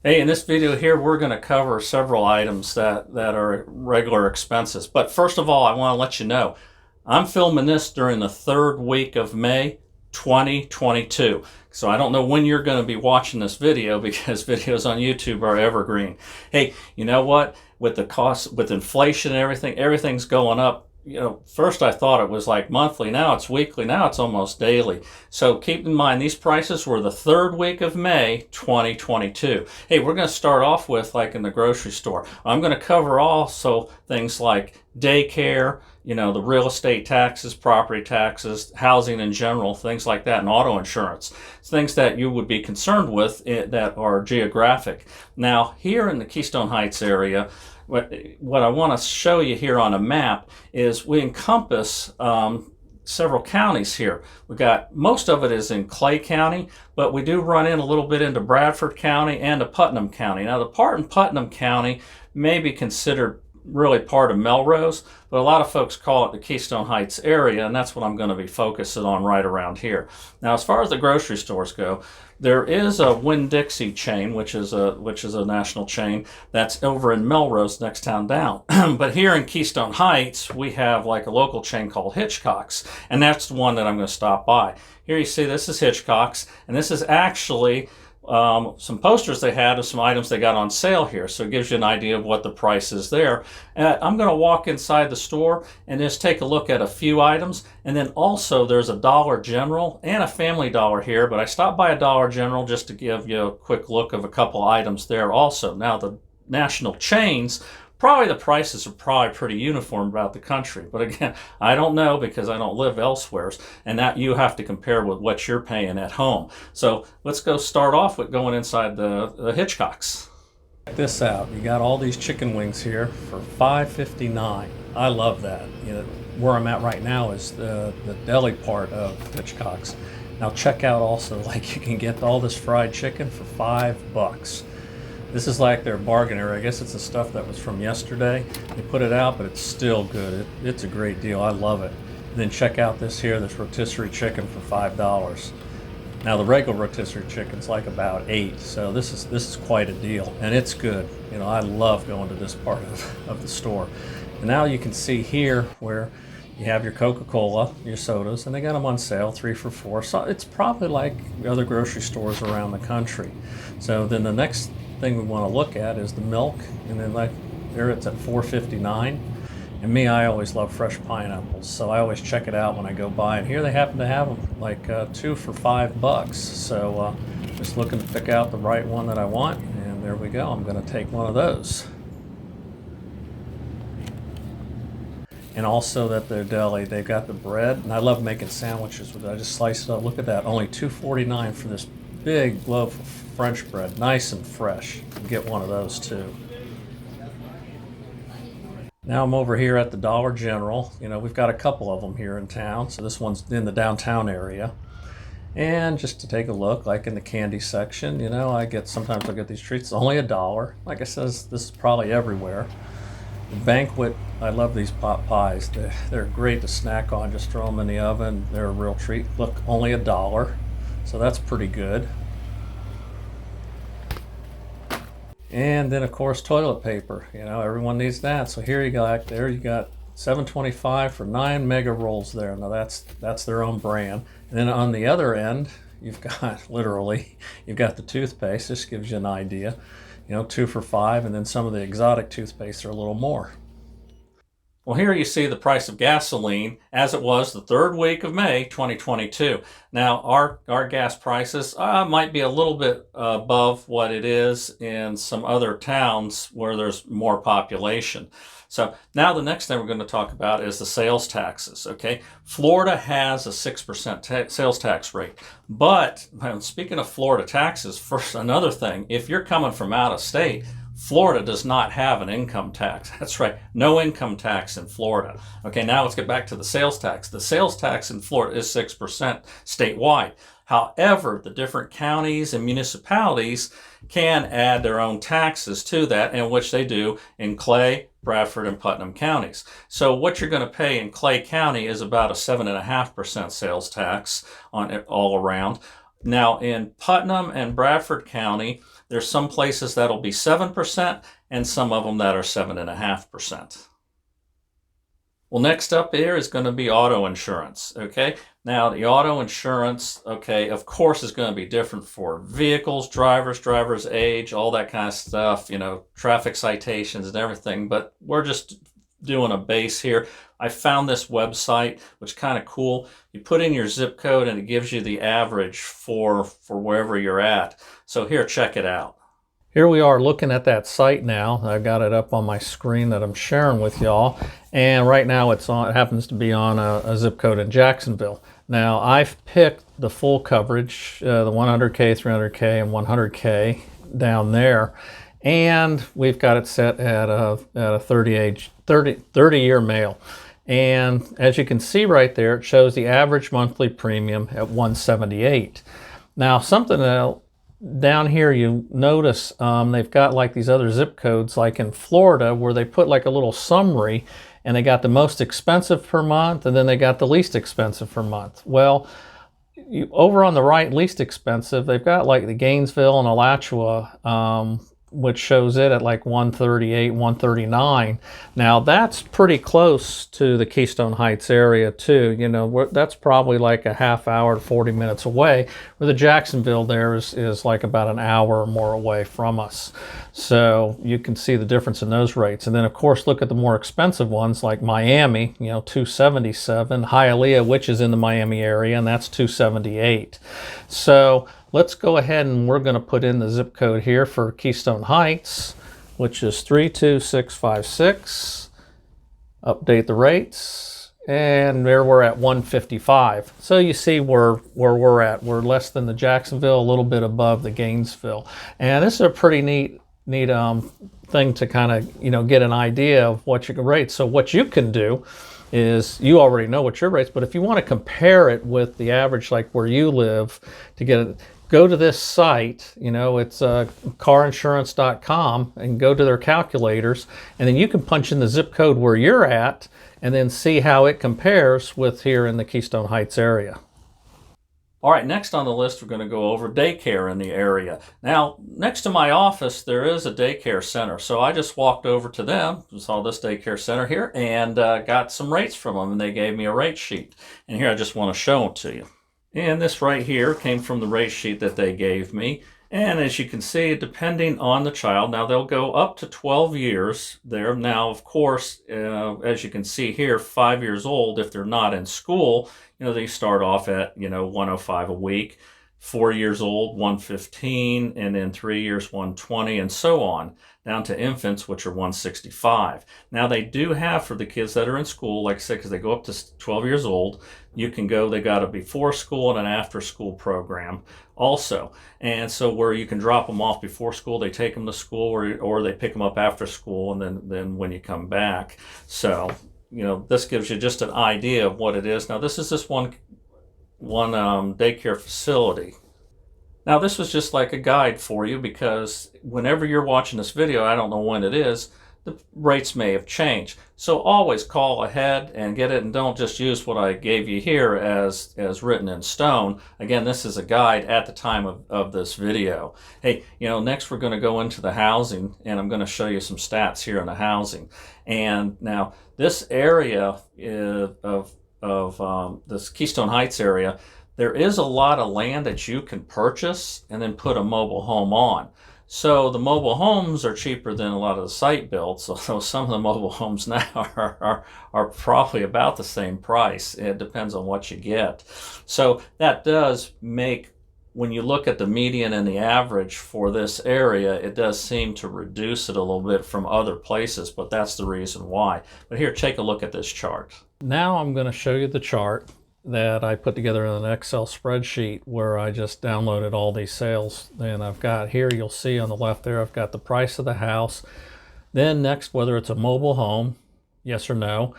Hey, in this video here, we're going to cover several items that are regular expenses. But first of all, I want to let you know, I'm filming this during the third week of May 2022. So I don't know when you're going to be watching this video because videos on YouTube are evergreen. Hey, you know what? With the cost, with inflation and everything, everything's going up. You know, first I thought it was like monthly, now it's weekly, now it's almost daily. So keep in mind, these prices were the third week of May 2022. Hey, we're going to start off with like in the grocery store. I'm going to cover also things like daycare, you know, the real estate taxes, property taxes, housing in general, things like that, and auto insurance. Things that you would be concerned with that are geographic. Now, here in the Keystone Heights area, what I want to show you here on a map is we encompass several counties here. We got, most of it is in Clay County, but we do run in a little bit into Bradford County and to Putnam County. Now the part in Putnam County may be considered really part of Melrose, but a lot of folks call it the Keystone Heights area, and that's what I'm going to be focusing on right around here. Now, as far as the grocery stores go, there is a Winn-Dixie chain, which is a national chain that's over in Melrose, next town down. But here in Keystone Heights, we have like a local chain called Hitchcock's, and that's the one that I'm going to stop by. Here you see this is Hitchcock's, and this is actually some posters they had of some items they got on sale here, so it gives you an idea of what the price is there. I'm going to walk inside the store and just take a look at a few items, and then also there's a Dollar General and a Family Dollar here, but I stopped by a Dollar General just to give you a quick look of a couple items there also. Now the national chains, probably the prices are probably pretty uniform about the country, but again, I don't know because I don't live elsewhere, and that you have to compare with what you're paying at home. So let's go start off with going inside the Hitchcock's. Check this out. You got all these chicken wings here for $5.59. I love that. You know, where I'm at right now is the deli part of Hitchcock's. Now check out also, like, you can get all this fried chicken for $5. This is like their bargain area. I guess it's the stuff that was from yesterday. They put it out, but it's still good. It's a great deal. I love it. And then check out this here, this rotisserie chicken for $5. Now the regular rotisserie chicken's like about $8, so this is quite a deal, and it's good. You know, I love going to this part of the store. And now you can see here where you have your Coca-Cola, your sodas, and they got them on sale, 3 for $4. So it's probably like other grocery stores around the country. So then the next thing we want to look at is the milk, and then like there it's at $4.59. And me, I always love fresh pineapples, so I always check it out when I go by, and here they happen to have them like 2 for $5. So just looking to pick out the right one that I want, and there we go. I'm going to take one of those. And also that their deli, they've got the bread, and I love making sandwiches with it. I just slice it up. Look at that, only $2.49 for this big loaf of French bread, nice and fresh. Get one of those too. Now I'm over here at the Dollar General. You know, we've got a couple of them here in town, so this one's in the downtown area. And just to take a look, like in the candy section, you know, sometimes I get these treats, only $1. Like I said, this is probably everywhere. The Banquet, I love these pot pies. They're great to snack on, just throw them in the oven. They're a real treat. Look, only $1, so that's pretty good. And then of course toilet paper, you know, everyone needs that. So here you got $7.25 for 9 mega rolls there. Now that's their own brand. And then on the other end, you've got you've got the toothpaste. This gives you an idea, you know, 2 for $5, and then some of the exotic toothpaste are a little more. Well, here you see the price of gasoline as it was the third week of May 2022. Now, our gas prices might be a little bit above what it is in some other towns where there's more population. So now the next thing we're going to talk about is the sales taxes, okay? Florida has a 6% sales tax rate. But speaking of Florida taxes, first, another thing, if you're coming from out of state, Florida does not have an income tax. That's right, no income tax in Florida. Okay, now let's get back to the sales tax. The sales tax in Florida is 6% statewide. However, the different counties and municipalities can add their own taxes to that, and which they do in Clay, Bradford, and Putnam counties. So what you're going to pay in Clay County is about a 7.5% sales tax on it all around. Now in Putnam and Bradford County, there's some places that'll be 7% and some of them that are 7.5%. Well, next up here is going to be auto insurance, okay? Now, the auto insurance, okay, of course is going to be different for vehicles, driver's age, all that kind of stuff, you know, traffic citations and everything, but we're just doing a base here. I found this website, which is kind of cool. You put in your zip code and it gives you the average for wherever you're at. So here, check it out. Here we are looking at that site now. I've got it up on my screen that I'm sharing with y'all. And right now it happens to be on a zip code in Jacksonville. Now I've picked the full coverage, the 100K, 300K, and 100K down there. And we've got it set at a 30-year male. And as you can see right there, it shows the average monthly premium at $178. Now something else, down here you notice they've got like these other zip codes like in Florida where they put like a little summary and they got the most expensive per month and then they got the least expensive per month. Well, over on the right, least expensive, they've got like the Gainesville and Alachua, which shows it at like 138, 139. Now that's pretty close to the Keystone Heights area too. You know, that's probably like a half hour to 40 minutes away, where the Jacksonville there is like about an hour or more away from us. So you can see the difference in those rates. And then of course, look at the more expensive ones like Miami, you know, 277, Hialeah, which is in the Miami area, and that's 278. So let's go ahead and we're going to put in the zip code here for Keystone Heights, which is 32656. Update the rates, and there we're at 155. So you see where we're at. We're less than the Jacksonville, a little bit above the Gainesville. And this is a pretty neat thing to kind of, you know, get an idea of what you can rate. So what you can do is, you already know what your rates, but if you want to compare it with the average, like where you live, to get it, go to this site, you know, it's carinsurance.com, and go to their calculators, and then you can punch in the zip code where you're at and then see how it compares with here in the Keystone Heights area. All right, next on the list, we're going to go over daycare in the area. Now, next to my office, there is a daycare center. So I just walked over to them, saw this daycare center here, and got some rates from them, and they gave me a rate sheet. And here I just want to show them to you. And this right here came from the rate sheet that they gave me. And as you can see, depending on the child, now they'll go up to 12 years there. Now, of course, as you can see here, 5 years old, if they're not in school, you know, they start off at, you know, 105 a week. 4 years old, 115, and then 3 years, 120, and so on, down to infants, which are 165. Now, they do have, for the kids that are in school, like I said, because they go up to 12 years old, you can go, they got a before school and an after school program also. And so where you can drop them off before school, they take them to school, or they pick them up after school, and then when you come back. So, you know, this gives you just an idea of what it is. Now, this is this one daycare facility. Now, this was just like a guide for you, because whenever you're watching this video, I don't know when it is, the rates may have changed. So always call ahead and get it, and don't just use what I gave you here as written in stone. Again, this is a guide at the time of this video. Hey, you know, next we're going to go into the housing, and I'm going to show you some stats here on the housing. And now this area of this Keystone Heights area, there is a lot of land that you can purchase and then put a mobile home on. So the mobile homes are cheaper than a lot of the site builds, although some of the mobile homes now are probably about the same price. It depends on what you get. So that does make, when you look at the median and the average for this area, it does seem to reduce it a little bit from other places, but that's the reason why. But here, take a look at this chart. Now I'm going to show you the chart that I put together in an Excel spreadsheet where I just downloaded all these sales. And I've got here, you'll see on the left there, I've got the price of the house. Then next, whether it's a mobile home, yes or no,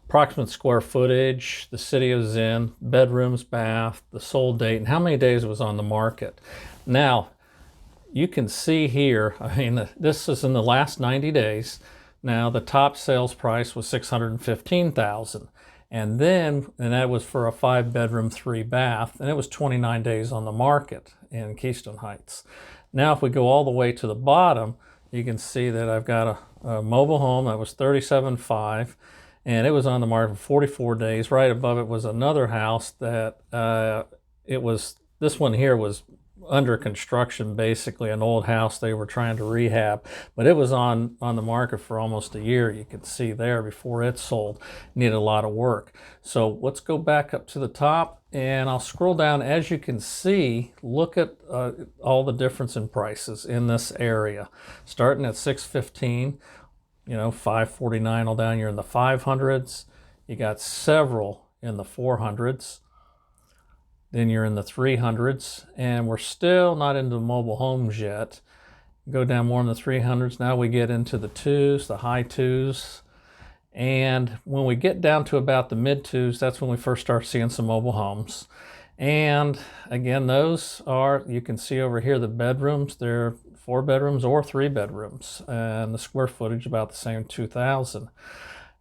approximate square footage, the city it was in, bedrooms, bath, the sold date, and how many days it was on the market. Now, you can see here, I mean, this is in the last 90 days. Now, the top sales price was $615,000. And that was for a 5-bedroom, 3-bath, and it was 29 days on the market in Keystone Heights. Now, if we go all the way to the bottom, you can see that I've got a mobile home that was $37,500, and it was on the market for 44 days. Right above it was another house that this one here was under construction, basically an old house they were trying to rehab, but it was on the market for almost a year. You can see there before it sold, needed a lot of work. So let's go back up to the top and I'll scroll down. As you can see, look at all the difference in prices in this area, starting at $615, $549 all down. You're in the 500s. You got several in the 400s. Then you're in the 300s, and we're still not into mobile homes yet. Go down more in the 300s. Now we get into the 2s, the high 2s. And when we get down to about the mid 2s, that's when we first start seeing some mobile homes. And again, those are, you can see over here, the bedrooms, they're 4 bedrooms or 3 bedrooms. And the square footage about the same, 2,000.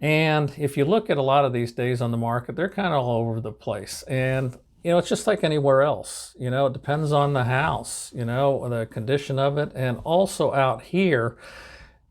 And if you look at a lot of these days on the market, they're kind of all over the place. And it's just like anywhere else. It depends on the house, the condition of it. And also out here,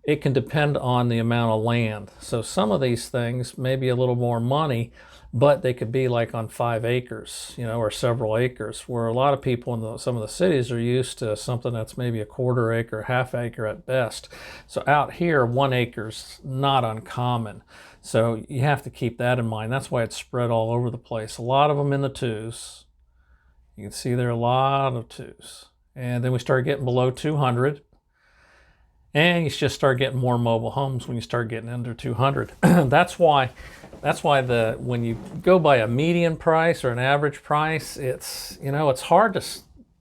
it can depend on the amount of land. So some of these things may be a little more money, but they could be like on 5 acres, or several acres, where a lot of people in some of the cities are used to something that's maybe a 1/4 acre, 1/2 acre at best. So out here, 1 acre's not uncommon. So you have to keep that in mind. That's why it's spread all over the place. A lot of them in the 2s. You can see there are a lot of 2s. And then we start getting below 200. And you just start getting more mobile homes when you start getting under 200. That's why when you go by a median price or an average price, it's hard to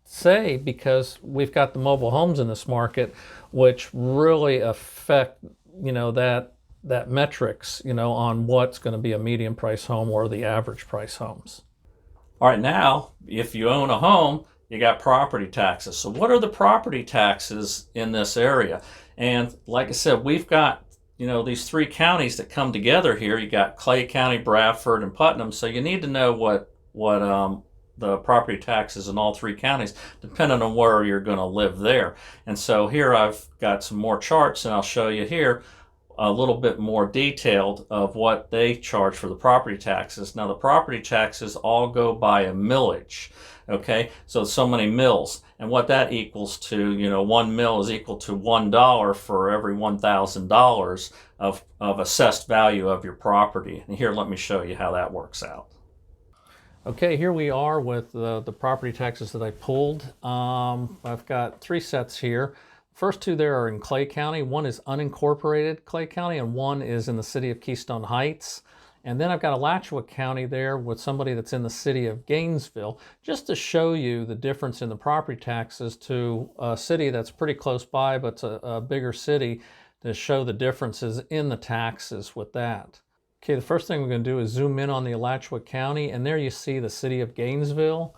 say, because we've got the mobile homes in this market, which really affect that metrics on what's going to be a median price home or the average price homes. All right, now if you own a home, you got property taxes. So what are the property taxes in this area? And like I said, we've got these 3 counties that come together here. You got Clay County, Bradford, and Putnam. So you need to know what the property taxes in all 3 counties, depending on where you're going to live there. And so here I've got some more charts, and I'll show you here a little bit more detailed of what they charge for the property taxes. Now the property taxes all go by a millage. Okay, so many mills, and what that equals to, 1 mill is equal to $1 for every $1,000 of assessed value of your property. And here, let me show you how that works out. Okay, here we are with the property taxes that I pulled. I've got 3 sets here. First 2 there are in Clay County. One is unincorporated Clay County, and one is in the city of Keystone Heights. And then I've got Alachua County there with somebody that's in the city of Gainesville, just to show you the difference in the property taxes to a city that's pretty close by, but it's a bigger city, to show the differences in the taxes with that. Okay, the first thing we're going to do is zoom in on the Alachua County, and there you see the city of Gainesville,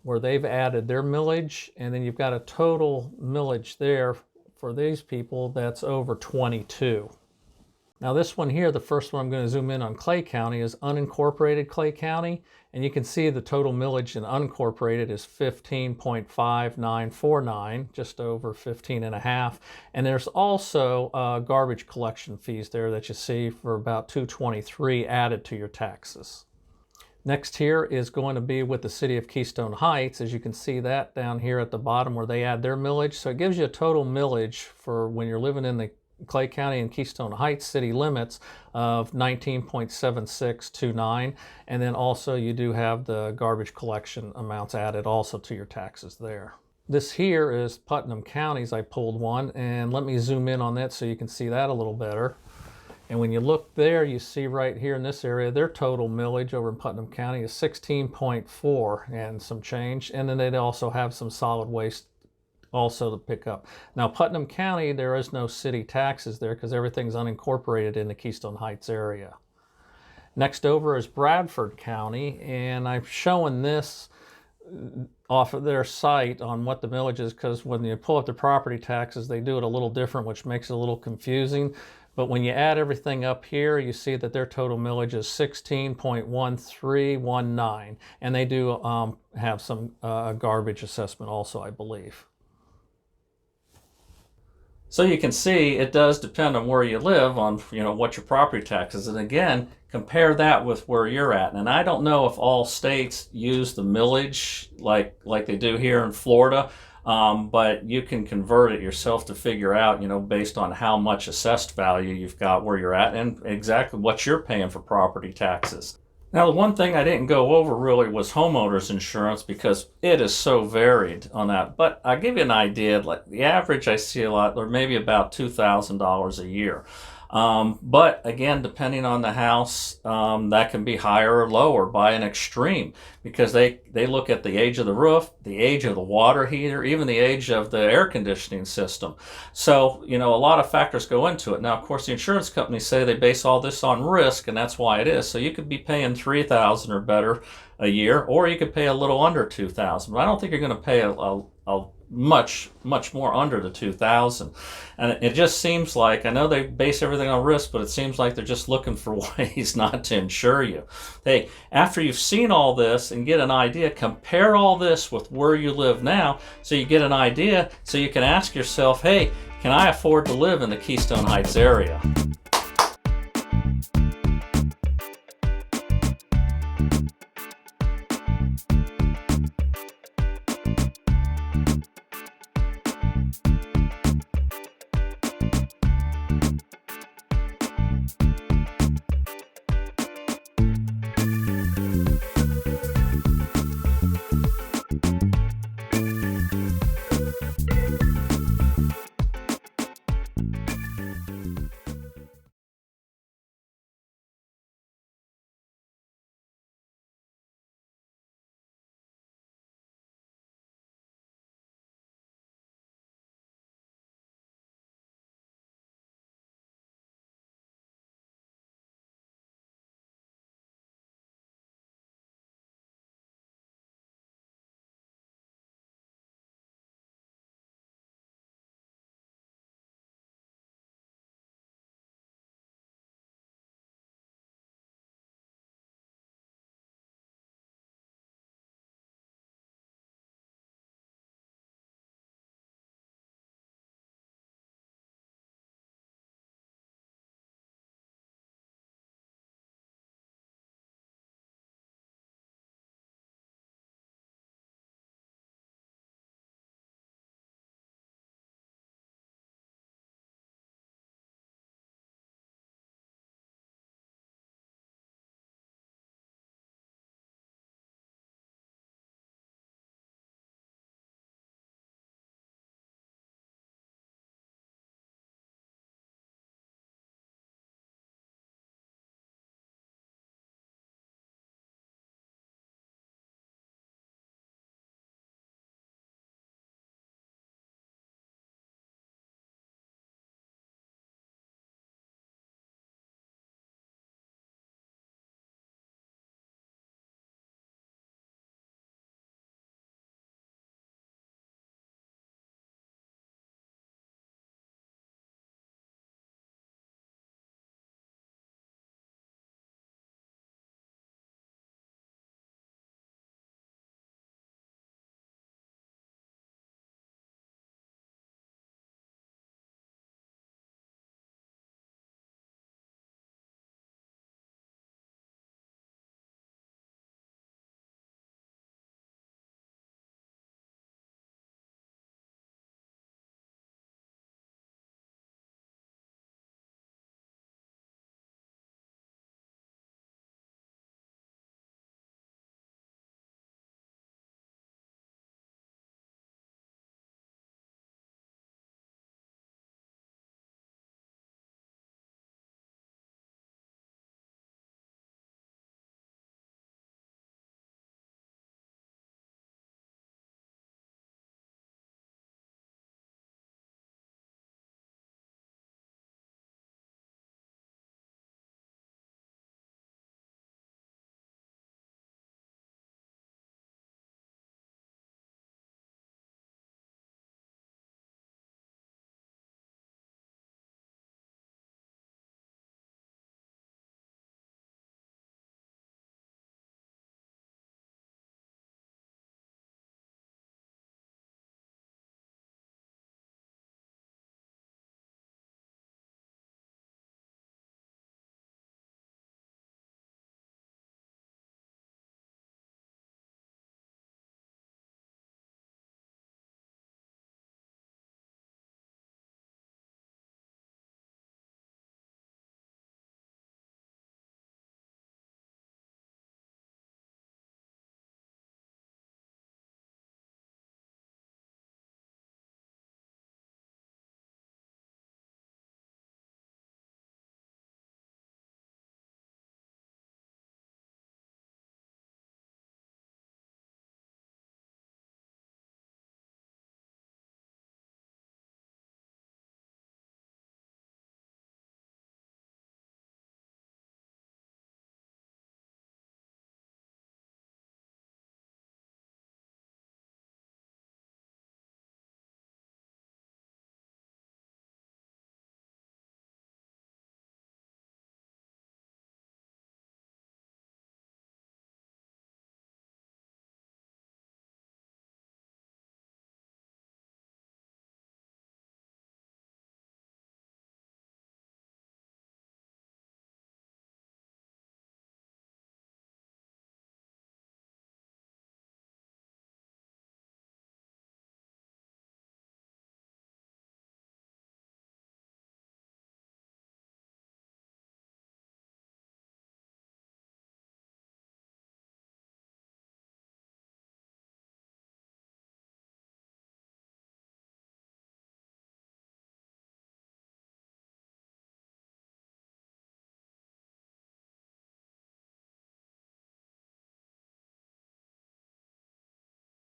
where they've added their millage, and then you've got a total millage there for these people that's over 22. Now this one here, the first one I'm going to zoom in on Clay County, is unincorporated Clay County, and you can see the total millage in unincorporated is 15.5949, just over 15.5. And there's also garbage collection fees there that you see for about $223 added to your taxes. Next here is going to be with the city of Keystone Heights. As you can see that down here at the bottom where they add their millage. So it gives you a total millage for when you're living in the Clay County and Keystone Heights city limits of 19.7629. And then also you do have the garbage collection amounts added also to your taxes there. This here is Putnam County's. I pulled one, and let me zoom in on that so you can see that a little better. And when you look there, you see right here in this area, their total millage over in Putnam County is 16.4 and some change. And then they'd also have some solid waste also to pick up. Now, Putnam County, there is no city taxes there because everything's unincorporated in the Keystone Heights area. Next over is Bradford County, and I'm showing this off of their site on what the millage is, because when you pull up the property taxes, they do it a little different, which makes it a little confusing. But when you add everything up here, you see that their total millage is 16.1319, and they do have some garbage assessment also, I believe. So you can see it does depend on where you live on what your property taxes, and again, compare that with where you're at. And I don't know if all states use the millage like they do here in Florida, but you can convert it yourself to figure out, based on how much assessed value you've got where you're at and exactly what you're paying for property taxes. Now, the one thing I didn't go over really was homeowners insurance, because it is so varied on that. But I'll give you an idea. Like the average I see a lot, or maybe about $2,000 a year. But again, depending on the house, that can be higher or lower by an extreme, because they look at the age of the roof, the age of the water heater, even the age of the air conditioning system. So, a lot of factors go into it. Now, of course, the insurance companies say they base all this on risk, and that's why it is. So you could be paying $3,000 or better a year, or you could pay a little under $2,000. But I don't think you're going to pay a much more under the $2,000. And it just seems like, I know they base everything on risk, but it seems like they're just looking for ways not to insure you. Hey, after you've seen all this and get an idea, compare all this with where you live now, so you get an idea, so you can ask yourself, hey, can I afford to live in the Keystone Heights area?